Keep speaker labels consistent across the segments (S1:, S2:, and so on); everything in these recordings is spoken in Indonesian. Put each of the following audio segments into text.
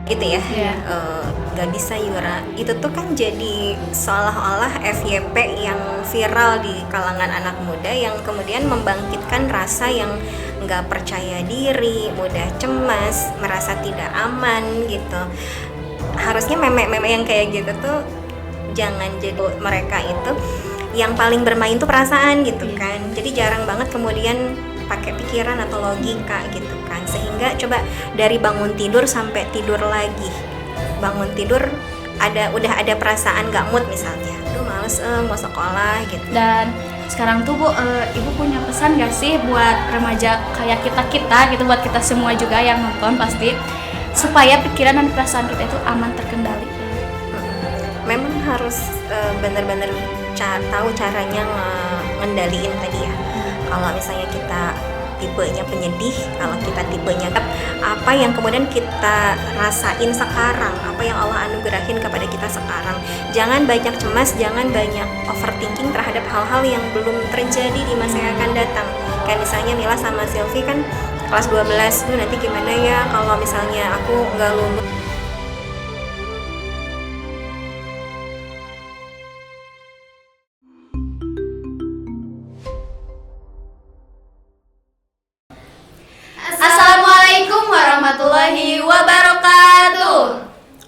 S1: gitu ya. Gak bisa Yura, itu tuh kan jadi seolah-olah FYP yang viral di kalangan anak muda yang kemudian membangkitkan rasa yang gak percaya diri, mudah cemas, merasa tidak aman gitu. Harusnya meme-meme yang kayak gitu tuh jangan jadi mereka itu yang paling bermain tuh perasaan gitu kan. Jadi jarang banget kemudian pakai pikiran atau logika gitu kan, sehingga coba dari bangun tidur sampai tidur lagi, bangun tidur udah ada perasaan gak mood misalnya, aduh males mau sekolah gitu.
S2: Dan sekarang tuh Bu, Ibu punya pesan gak sih buat remaja kayak kita gitu, buat kita semua juga yang nonton pasti, supaya pikiran dan perasaan kita itu aman terkendali?
S1: Memang harus benar-benar tahu caranya ngendaliin tadi ya. Kalau misalnya kita tipenya penyedih, kalau kita tipenya apa yang kemudian kita rasain sekarang, apa yang Allah anugerahin kepada kita sekarang. Jangan banyak cemas, jangan banyak overthinking terhadap hal-hal yang belum terjadi di masa yang akan datang. Kayak misalnya Mila sama Sylvie kan kelas 12, tuh nanti gimana ya kalau misalnya aku nggak lulus.
S2: Assalamualaikum warahmatullahi wabarakatuh.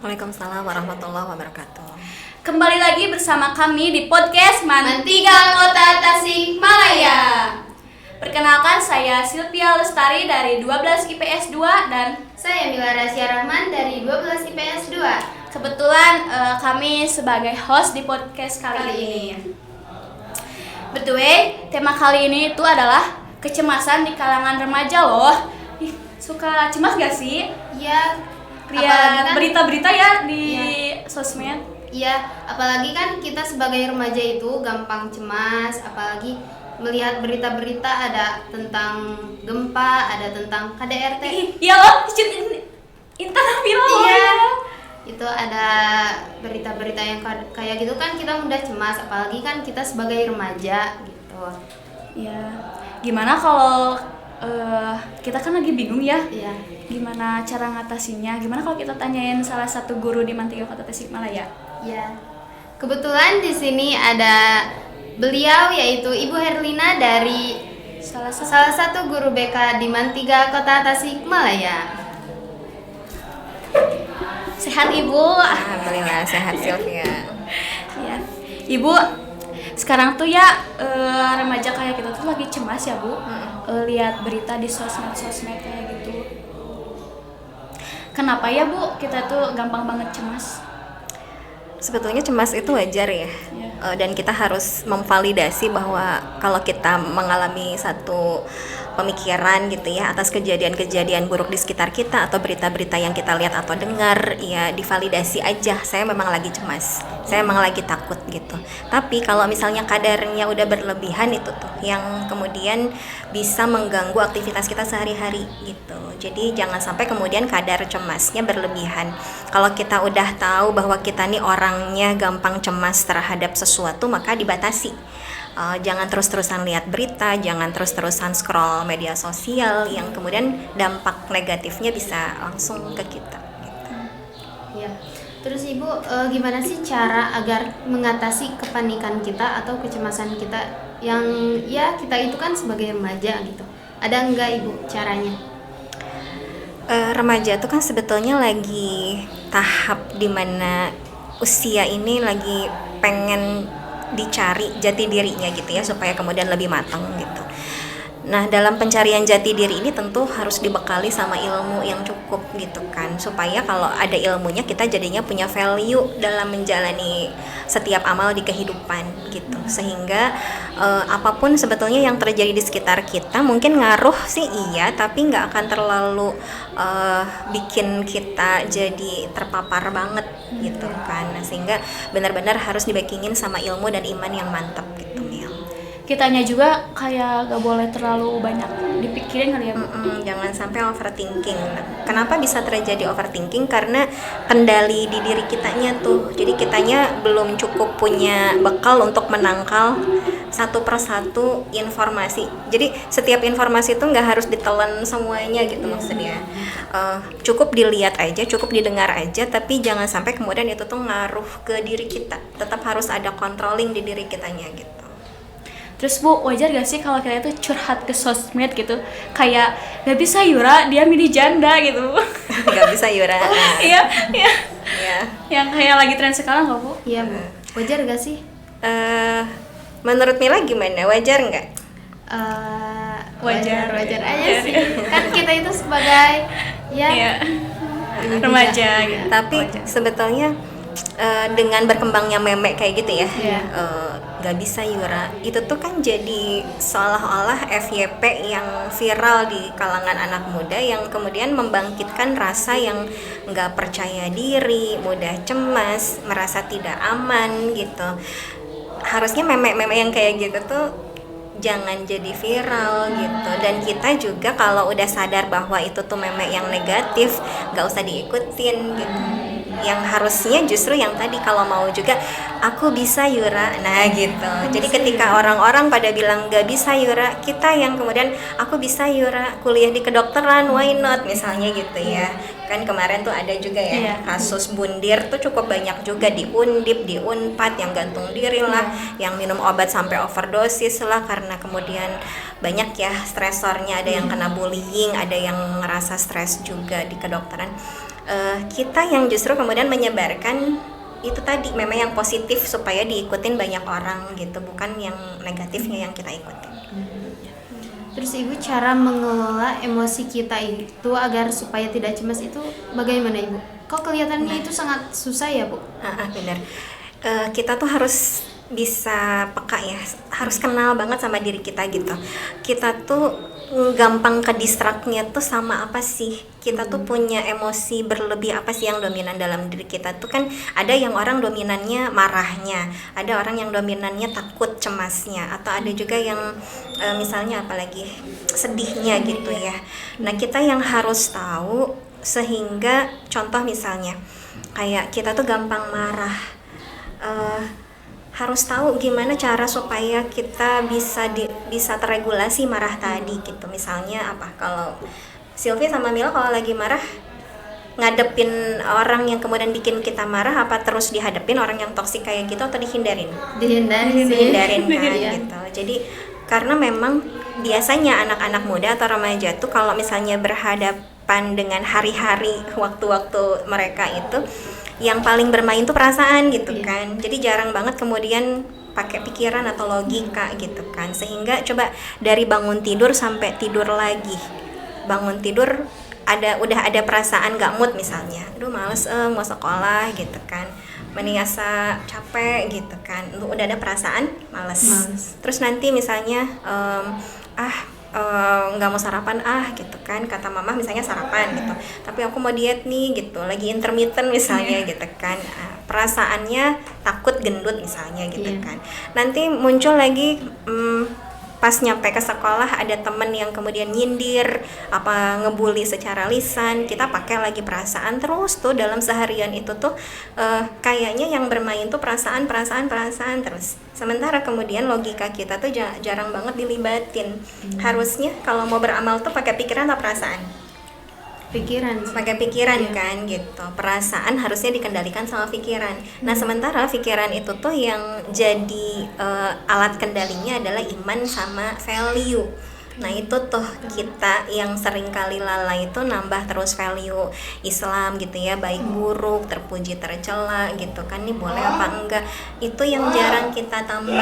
S1: Waalaikumsalam warahmatullahi wabarakatuh.
S2: Kembali lagi bersama kami di podcast Mantiga Kota Tasikmalaya. Perkenalkan, saya Sylvia Lestari dari 12 IPS 2 dan
S3: saya Mila Rasya Rahman dari 12 IPS 2.
S2: Kebetulan kami sebagai host di podcast kali ini. Betul, tema kali ini itu adalah kecemasan di kalangan remaja loh. Suka cemas gak sih?
S3: Iya.
S2: Lihat berita-berita ya di sosmed.
S3: Iya, apalagi kan kita sebagai remaja itu gampang cemas, apalagi melihat berita-berita ada tentang gempa, ada tentang KDRT.
S2: Iya loh, internet viral.
S3: Iya. Itu ada berita-berita yang kayak gitu kan kita mudah cemas, apalagi kan kita sebagai remaja gitu.
S2: Iya. Gimana kalau kita kan lagi bingung ya?
S3: Iya.
S2: Gimana cara ngatasinya? Gimana kalau kita tanyain salah satu guru di Mantiga Kota Tasikmalaya?
S3: Iya. Kebetulan di sini ada beliau yaitu Ibu Herlina dari salah satu guru BK di Mantiga Kota Tasikmalaya.
S2: Sehat Ibu?
S1: Alhamdulillah sehat Sylvia.
S2: Iya. Ibu, sekarang tuh ya remaja kayak kita tuh lagi cemas ya Bu. Lihat berita di sosmed kayak gitu. Kenapa ya Bu kita tuh gampang banget cemas?
S1: Sebetulnya cemas itu wajar ya. Dan kita harus memvalidasi bahwa kalau kita mengalami satu pemikiran gitu ya atas kejadian-kejadian buruk di sekitar kita atau berita-berita yang kita lihat atau dengar, ya divalidasi aja, saya memang lagi cemas, saya memang lagi takut gitu. Tapi kalau misalnya kadarnya udah berlebihan, itu tuh yang kemudian bisa mengganggu aktivitas kita sehari-hari gitu. Jadi jangan sampai kemudian kadar cemasnya berlebihan. Kalau kita udah tahu bahwa kita nih orangnya gampang cemas terhadap sesuatu, maka dibatasi. Jangan terus-terusan lihat berita, jangan terus-terusan scroll media sosial yang kemudian dampak negatifnya bisa langsung ke kita gitu.
S3: Ya. Terus Ibu, gimana sih cara agar mengatasi kepanikan kita atau kecemasan kita yang ya kita itu kan sebagai remaja gitu. Ada enggak Ibu caranya?
S1: Remaja itu kan sebetulnya lagi tahap dimana usia ini lagi pengen dicari jati dirinya gitu ya, supaya kemudian lebih matang gitu. Nah, dalam pencarian jati diri ini tentu harus dibekali sama ilmu yang cukup gitu kan, supaya kalau ada ilmunya kita jadinya punya value dalam menjalani setiap amal di kehidupan gitu. Sehingga apapun sebetulnya yang terjadi di sekitar kita mungkin ngaruh sih iya, tapi nggak akan terlalu bikin kita jadi terpapar banget gitu kan. Nah, sehingga benar-benar harus dibackingin sama ilmu dan iman yang mantap gitu Mil.
S2: Kitanya juga kayak gak boleh terlalu banyak dipikirin kali ya Bu.
S1: Jangan sampai overthinking. Kenapa bisa terjadi overthinking? Karena kendali di diri kitanya tuh. Jadi kitanya belum cukup punya bekal untuk menangkal satu persatu informasi. Jadi setiap informasi itu nggak harus ditelan semuanya gitu maksudnya. Cukup dilihat aja, cukup didengar aja, tapi jangan sampai kemudian itu tuh ngaruh ke diri kita. Tetap harus ada controlling di diri kitanya gitu.
S2: Terus Bu, wajar gak sih kalau kita itu curhat ke sosmed gitu? Kayak gak bisa Yura, dia milih janda gitu.
S1: Nggak bisa Yura.
S2: Iya, iya.
S1: Ya.
S2: Yang kayak lagi tren sekarang gak Bu?
S3: Iya Bu, wajar gak sih?
S1: Menurut Mila gimana? Wajar nggak?
S2: Wajar.
S3: Wajar aja sih. Kan kita itu sebagai
S2: Iya. Remaja gitu.
S1: Tapi sebetulnya dengan berkembangnya meme kayak gitu ya,
S3: Iya.
S1: nggak bisa Yura. Itu tuh kan jadi seolah-olah FYP yang viral di kalangan anak muda yang kemudian membangkitkan rasa yang nggak percaya diri, mudah cemas, merasa tidak aman gitu. Harusnya meme-meme yang kayak gitu tuh jangan jadi viral gitu. Dan kita juga kalau udah sadar bahwa itu tuh meme yang negatif, nggak usah diikutin gitu. Yang harusnya justru yang tadi, kalau mau juga aku bisa Yura, nah gitu. Jadi ketika orang-orang pada bilang gak bisa Yura, kita yang kemudian aku bisa Yura, kuliah di kedokteran, why not misalnya gitu ya. Kan kemarin tuh ada juga ya kasus bundir tuh cukup banyak juga di Undip, di Unpad yang gantung diri lah, yang minum obat sampai overdosis lah karena kemudian banyak ya stresornya, ada yang kena bullying, ada yang ngerasa stres juga di kedokteran. Kita yang justru kemudian menyebarkan itu tadi meme yang positif supaya diikutin banyak orang gitu, bukan yang negatifnya yang kita ikutin.
S3: Terus Ibu, cara mengelola emosi kita itu agar supaya tidak cemas itu bagaimana Ibu? Kok kelihatannya itu sangat susah ya Bu?
S1: Benar. Kita tuh harus bisa peka ya, harus kenal banget sama diri kita gitu. Kita tuh gampang ke distract-nya tuh sama apa sih? Kita tuh punya emosi berlebih apa sih yang dominan dalam diri kita tuh? Kan ada yang orang dominannya marahnya, ada orang yang dominannya takut cemasnya, atau ada juga yang misalnya apalagi sedihnya gitu ya. Nah, kita yang harus tahu, sehingga contoh misalnya kayak kita tuh gampang marah, harus tahu gimana cara supaya kita bisa terregulasi marah tadi gitu. Misalnya apa, kalau Sylvie sama Mila kalau lagi marah ngadepin orang yang kemudian bikin kita marah, apa terus dihadapin orang yang toksik kayak gitu, atau dihindarin
S3: Dihindarin
S1: kan
S3: Iya.
S1: gitu. Jadi karena memang biasanya anak-anak muda atau remaja tuh kalau misalnya berhadapan dengan hari-hari waktu-waktu mereka itu, yang paling bermain tuh perasaan gitu kan. Jadi jarang banget kemudian pakai pikiran atau logika gitu kan. Sehingga coba dari bangun tidur sampai tidur lagi, bangun tidur udah ada perasaan gak mood misalnya, aduh males mau sekolah gitu kan, meniasa capek gitu kan, udah ada perasaan males. Terus nanti misalnya nggak mau sarapan gitu kan, kata mama misalnya sarapan gitu, tapi aku mau diet nih gitu, lagi intermittent misalnya gitu kan, perasaannya takut gendut misalnya gitu kan. Nanti muncul lagi pas nyampe ke sekolah ada temen yang kemudian nyindir, apa ngebully secara lisan, kita pakai lagi perasaan terus tuh dalam seharian itu tuh. Kayaknya yang bermain tuh perasaan terus. Sementara kemudian logika kita tuh jarang banget dilibatin. Harusnya kalau mau beramal tuh pakai pikiran atau perasaan? Pakai pikiran kan gitu. Perasaan harusnya dikendalikan sama pikiran. Nah, sementara pikiran itu tuh yang jadi alat kendalinya adalah iman sama value. Nah, itu tuh kita yang sering kali lalai itu nambah terus value Islam gitu ya, baik buruk, terpuji tercela gitu kan, ini boleh apa enggak, itu yang jarang kita tambah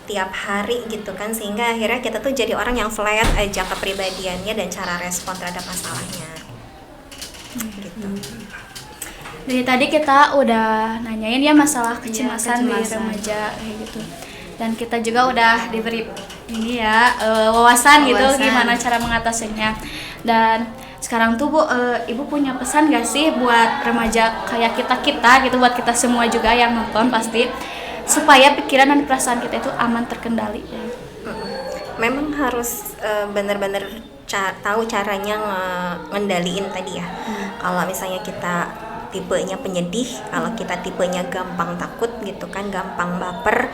S1: tiap hari gitu kan, sehingga akhirnya kita tuh jadi orang yang flat aja kepribadiannya dan cara respon terhadap masalahnya gitu.
S2: Dari tadi kita udah nanyain ya masalah kecemasan di remaja kayak gitu, dan kita juga udah diberi ini ya wawasan gitu gimana cara mengatasinya. Dan sekarang tuh Bu, Ibu punya pesan gak sih buat remaja kayak kita gitu, buat kita semua juga yang nonton pasti, supaya pikiran dan perasaan kita itu aman terkendali?
S1: Memang harus benar-benar tahu caranya ngendaliin tadi ya. Kalau misalnya kita tipenya penyedih, kalau kita tipenya gampang takut gitu kan, gampang baper,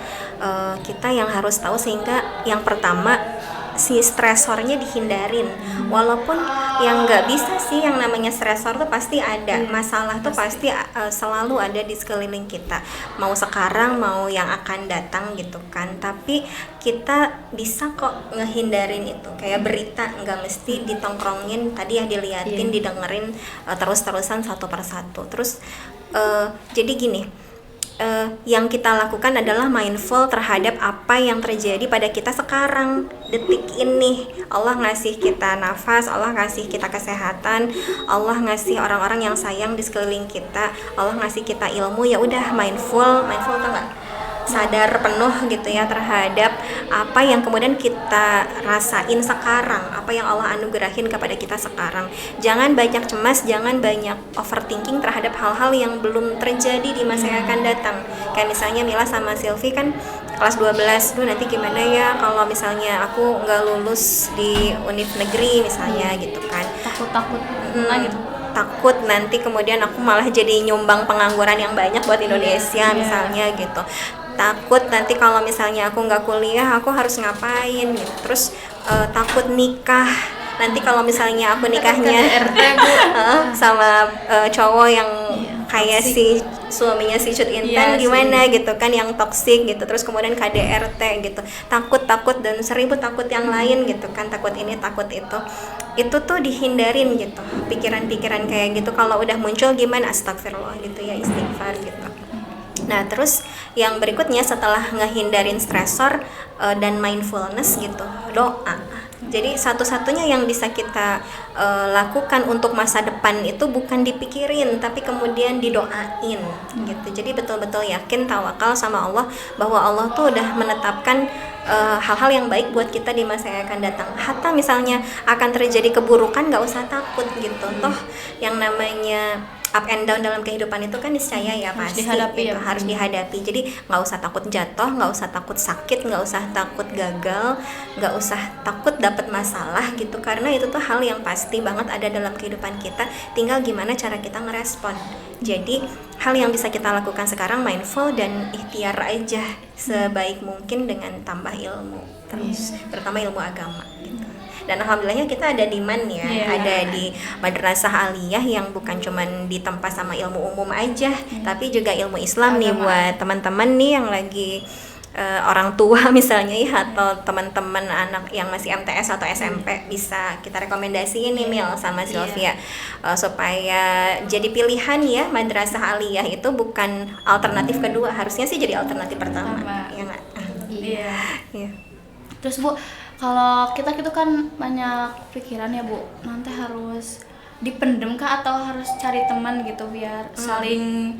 S1: kita yang harus tahu sehingga yang pertama si stresornya dihindarin. Walaupun yang nggak bisa sih, yang namanya stresor tuh pasti ada, masalah tuh pasti selalu ada di sekeliling kita, mau sekarang mau yang akan datang gitu kan. Tapi kita bisa kok ngehindarin itu, kayak berita nggak mesti ditongkrongin tadi ya, diliatin, didengerin terus-terusan satu persatu. Terus jadi gini, yang kita lakukan adalah mindful terhadap apa yang terjadi pada kita sekarang, detik ini. Allah ngasih kita nafas, Allah ngasih kita kesehatan, Allah ngasih orang-orang yang sayang di sekeliling kita, Allah ngasih kita ilmu. Ya udah, mindful tuh nggak, sadar penuh gitu ya terhadap apa yang kemudian kita rasain sekarang, apa yang Allah anugerahin kepada kita sekarang. Jangan banyak cemas, jangan banyak overthinking terhadap hal-hal yang belum terjadi di masa yang akan datang. Kayak misalnya Mila sama Silvi kan kelas 12, duh nanti gimana ya kalau misalnya aku nggak lulus di univ negeri misalnya gitu kan.
S2: Takut gitu.
S1: Takut nanti kemudian aku malah jadi nyumbang pengangguran yang banyak buat Indonesia misalnya gitu. Takut nanti kalau misalnya aku nggak kuliah aku harus ngapain gitu. Terus takut nikah, nanti kalau misalnya aku nikahnya sama cowok yang kayak si suaminya si Cut Intan gimana gitu kan, yang toksik gitu. Terus kemudian KDRT gitu, takut dan 1000 takut yang lain gitu kan, takut ini takut itu tuh dihindarin gitu, pikiran-pikiran kayak gitu. Kalau udah muncul gimana, astagfirullah gitu ya, istighfar gitu. Nah terus yang berikutnya setelah ngehindarin stresor dan mindfulness gitu, doa. Jadi satu-satunya yang bisa kita lakukan untuk masa depan itu bukan dipikirin, tapi kemudian didoain gitu. Jadi betul-betul yakin, tawakal sama Allah bahwa Allah tuh udah menetapkan hal-hal yang baik buat kita di masa yang akan datang. Hatta misalnya akan terjadi keburukan, nggak usah takut gitu. Toh yang namanya up and down dalam kehidupan itu kan niscaya ya, pasti
S2: dihadapi,
S1: gitu, harus dihadapi. Jadi nggak usah takut jatuh, nggak usah takut sakit, nggak usah takut gagal, nggak usah takut dapat masalah gitu, karena itu tuh hal yang pasti banget ada dalam kehidupan kita. Tinggal gimana cara kita ngerespon. Jadi hal yang bisa kita lakukan sekarang mindful dan ikhtiar aja sebaik mungkin dengan tambah ilmu, terus terutama ilmu agama gitu. Dan alhamdulillahnya kita ada di MAN ya, ada di Madrasah Aliyah yang bukan cuman ditempa sama ilmu umum aja, tapi juga ilmu Islam nih buat teman-teman nih yang lagi orang tua misalnya ya, atau teman-teman anak yang masih MTS atau SMP, bisa kita rekomendasiin nih Mil sama Sylvia supaya jadi pilihan ya. Madrasah Aliyah itu bukan alternatif kedua, harusnya sih jadi alternatif pertama. Ya nggak? Iya.
S2: Terus Bu, kalau kita gitu kan banyak pikiran ya Bu, nanti harus dipendem kah atau harus cari teman gitu biar saling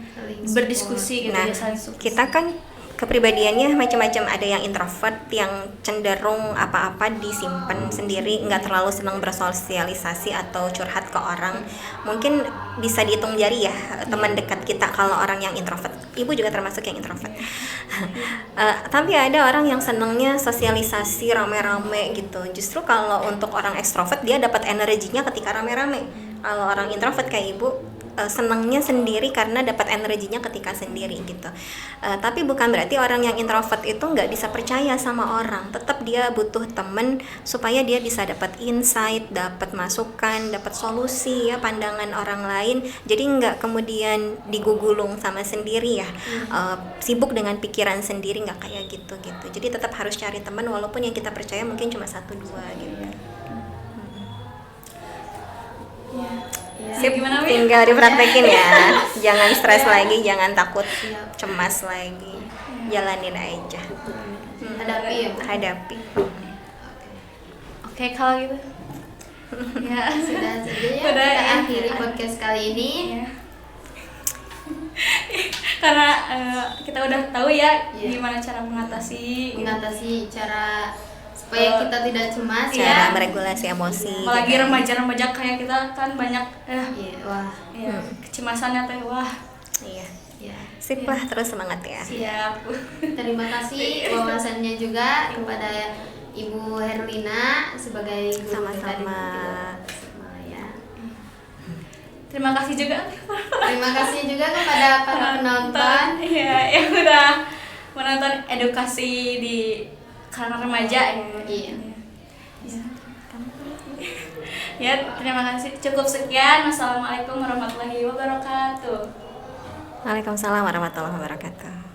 S2: berdiskusi gitu.
S1: Nah,
S2: ya, saling support.
S1: kita kan kepribadiannya macam-macam, ada yang introvert yang cenderung apa-apa disimpan sendiri, nggak terlalu senang bersosialisasi atau curhat ke orang. Mungkin bisa dihitung jari ya teman dekat kita kalau orang yang introvert. Ibu juga termasuk yang introvert. Tapi ada orang yang senangnya sosialisasi rame-rame gitu. Justru kalau untuk orang ekstrovert dia dapat energinya ketika rame-rame. Kalau orang introvert kayak ibu senangnya sendiri karena dapat energinya ketika sendiri gitu. Tapi bukan berarti orang yang introvert itu nggak bisa percaya sama orang. Tetap dia butuh temen supaya dia bisa dapat insight, dapat masukan, dapat solusi ya, pandangan orang lain. Jadi nggak kemudian digugulung sama sendiri ya, sibuk dengan pikiran sendiri, nggak kayak gitu. Jadi tetap harus cari teman walaupun yang kita percaya mungkin cuma 1-2 gitu. Sip,
S2: gimana,
S1: tinggal dipraktekin ya. Jangan stres lagi, jangan takut, cemas lagi. Jalanin aja.
S3: Hadapi ya.
S1: Hadapi.
S2: Oke, kalau gitu. Ya,
S3: Sudah saja ya, kita akhiri podcast kali ini.
S2: Ya. Karena kita udah tahu ya gimana cara mengatasi
S3: cara supaya kita tidak cemas
S1: Cara meregulasi emosi.
S2: apalagi remaja-remaja kayak kita kan banyak kecemasannya teh
S1: Iya.
S3: Ya.
S1: Sip lah, terus semangat ya.
S2: siap.
S3: Terima kasih wawasannya juga kepada Ibu Herlina sebagai guru kita di
S1: Sama-sama.
S3: Multidoc. Ya.
S2: Terima kasih juga.
S3: Terima kasih juga kepada para penonton.
S2: Iya, yang udah menonton edukasi di kalangan remaja ya.
S3: Iya.
S2: Ya. Ya, terima kasih. Cukup sekian. Wassalamualaikum warahmatullahi wabarakatuh.
S1: Waalaikumsalam warahmatullahi wabarakatuh.